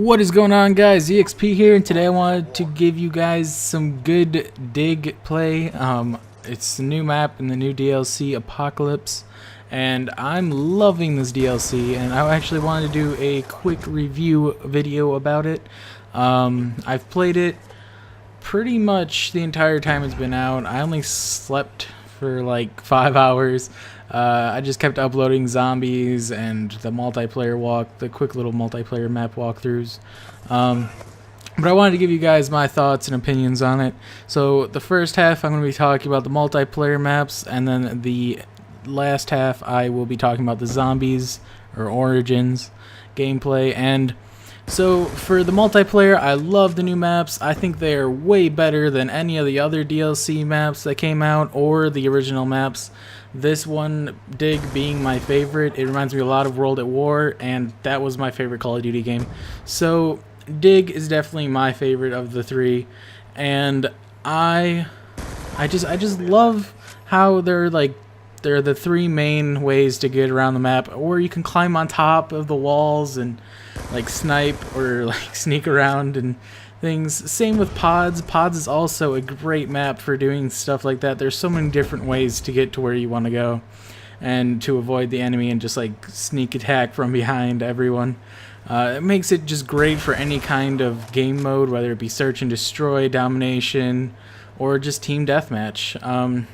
What is going on, guys? EXP here, and today I wanted to give you guys some good dig play. It's the new map in the new DLC, Apocalypse, and I'm loving this DLC, and I actually wanted to do a quick review video about it. I've played it pretty much the entire time it's been out. I only slept for like 5 hours. I just kept uploading zombies and the multiplayer the quick little multiplayer map walkthroughs. But I wanted to give you guys my thoughts and opinions on it. So the first half I'm going to be talking about the multiplayer maps, and then the last half I will be talking about the zombies or origins gameplay. And so for the multiplayer, I love the new maps. I think they are way better than any of the other DLC maps that came out or the original maps. This one, Dig, being my favorite. It reminds me a lot of World at War, and that was my favorite Call of Duty game. So Dig is definitely my favorite of the three, and I just love how they're the three main ways to get around the map. Or you can climb on top of the walls and like snipe or like sneak around and things. Same with pods. Pods is also a great map for doing stuff like that. There's so many different ways to get to where you want to go and to avoid the enemy and just like sneak attack from behind everyone. It makes it just great for any kind of game mode, whether it be search and destroy, domination, or just team deathmatch.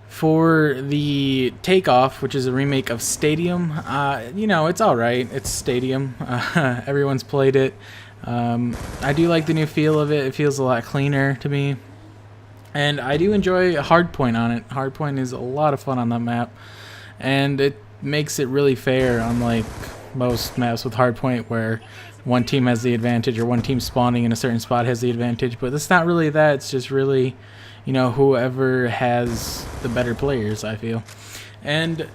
For the Takeoff, which is a remake of Stadium, you know, it's alright. It's Stadium. Everyone's played it. I do like the new feel of it. It feels a lot cleaner to me. And I do enjoy Hardpoint on it. Hardpoint is a lot of fun on that map. And it makes it really fair, unlike most maps with Hardpoint where one team has the advantage or one team spawning in a certain spot has the advantage. But it's not really that. It's just really, you know, whoever has the better players, I feel. And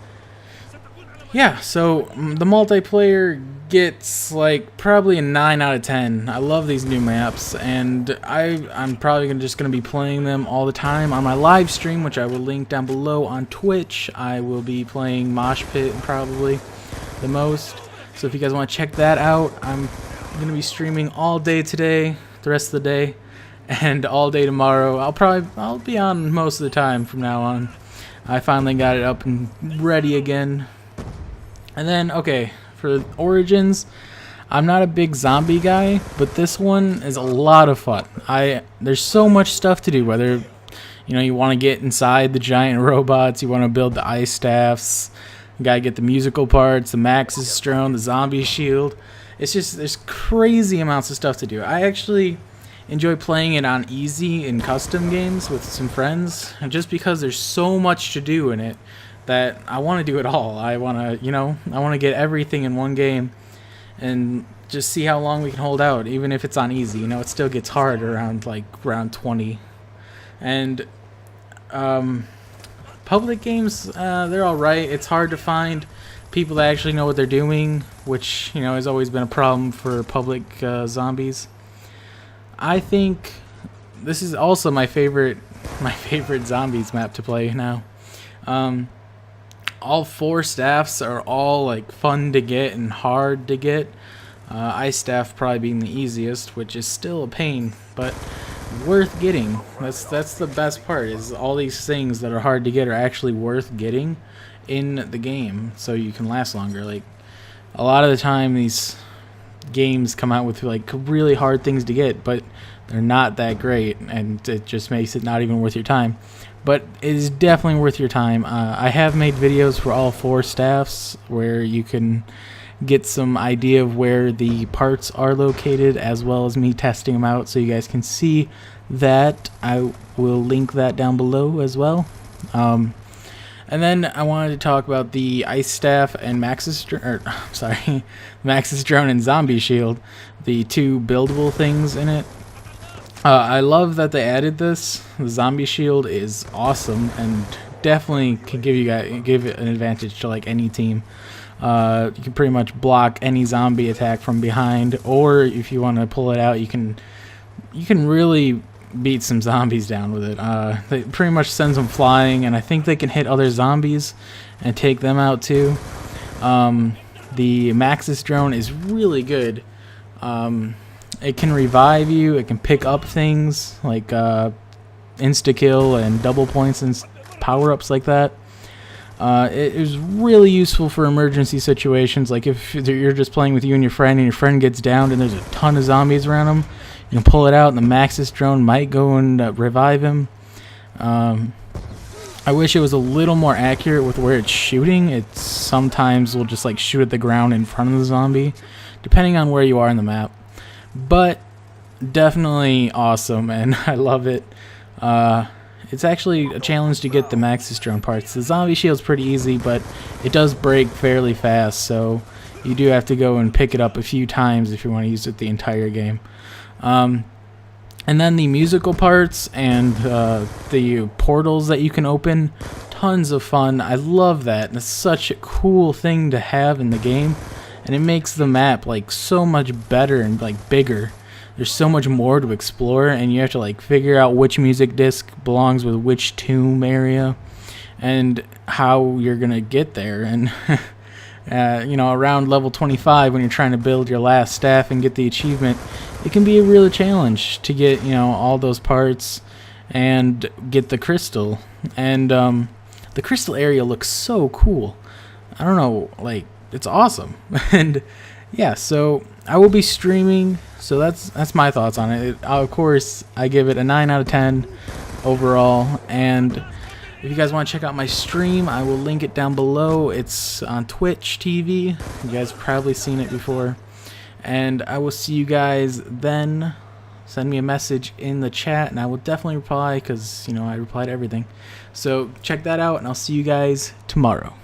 yeah, so the multiplayer gets like probably a 9 out of 10. I love these new maps, and I'm probably just going to be playing them all the time on my live stream, which I will link down below on Twitch. I will be playing Mosh Pit probably the most. So if you guys want to check that out, I'm going to be streaming all day today, the rest of the day, and all day tomorrow. I'll be on most of the time from now on. I finally got it up and ready again. And then, okay, for Origins, I'm not a big zombie guy, but this one is a lot of fun. There's so much stuff to do, whether you want to get inside the giant robots, you want to build the ice staffs, you gotta get the musical parts, the Max's drone, the zombie shield. It's just, there's crazy amounts of stuff to do. I actually enjoy playing it on easy in custom games with some friends, and just because there's so much to do in it that I want to do it all. I want to get everything in one game and just see how long we can hold out, even if it's on easy. It still gets hard around like round 20. And public games, they're all right. It's hard to find people that actually know what they're doing, which has always been a problem for public zombies. I think this is also my favorite zombies map to play now. All 4 staffs are all like fun to get and hard to get. Ice staff probably being the easiest, which is still a pain, but worth getting. That's the best part, is all these things that are hard to get are actually worth getting in the game, so you can last longer. Like a lot of the time, these games come out with like really hard things to get, but they're not that great, and it just makes it not even worth your time. But it is definitely worth your time. I have made videos for all 4 staffs where you can get some idea of where the parts are located, as well as me testing them out, so you guys can see that. I will link that down below as well. And then I wanted to talk about the ice staff and Max's drone and zombie shield, the 2 buildable things in it. I love that they added this. The zombie shield is awesome and definitely can give it an advantage to like any team. You can pretty much block any zombie attack from behind, or if you want to pull it out, you can really beat some zombies down with it. It pretty much sends them flying, and I think they can hit other zombies and take them out too. The Maxis drone is really good It can revive you. It can pick up things like insta-kill and double points and power-ups like that. It is really useful for emergency situations, like if you're just playing with you and your friend gets downed and there's a ton of zombies around him. You can pull it out and the Maxis drone might go and revive him. I wish it was a little more accurate with where it's shooting. It sometimes will just like shoot at the ground in front of the zombie, depending on where you are in the map. But definitely awesome, and I love it. It's actually a challenge to get the Maxis drone parts. The zombie shield's pretty easy, but it does break fairly fast, so you do have to go and pick it up a few times if you want to use it the entire game. And then the musical parts and the portals that you can open, tons of fun. I love that, and it's such a cool thing to have in the game, and it makes the map like so much better and like bigger. There's so much more to explore, and you have to like figure out which music disc belongs with which tomb area and how you're gonna get there. And you know, around level 25, when you're trying to build your last staff and get the achievement, it can be a real challenge to get, you know, all those parts and get the crystal. And the crystal area looks so cool. I don't know, like, it's awesome. And yeah, so I will be streaming, so that's my thoughts on it. Of course, I give it a 9 out of 10 overall, and if you guys want to check out my stream, I will link it down below. It's on Twitch TV. You guys have probably seen it before. And I will see you guys then. Send me a message in the chat, and I will definitely reply because, you know, I reply to everything. So check that out, and I'll see you guys tomorrow.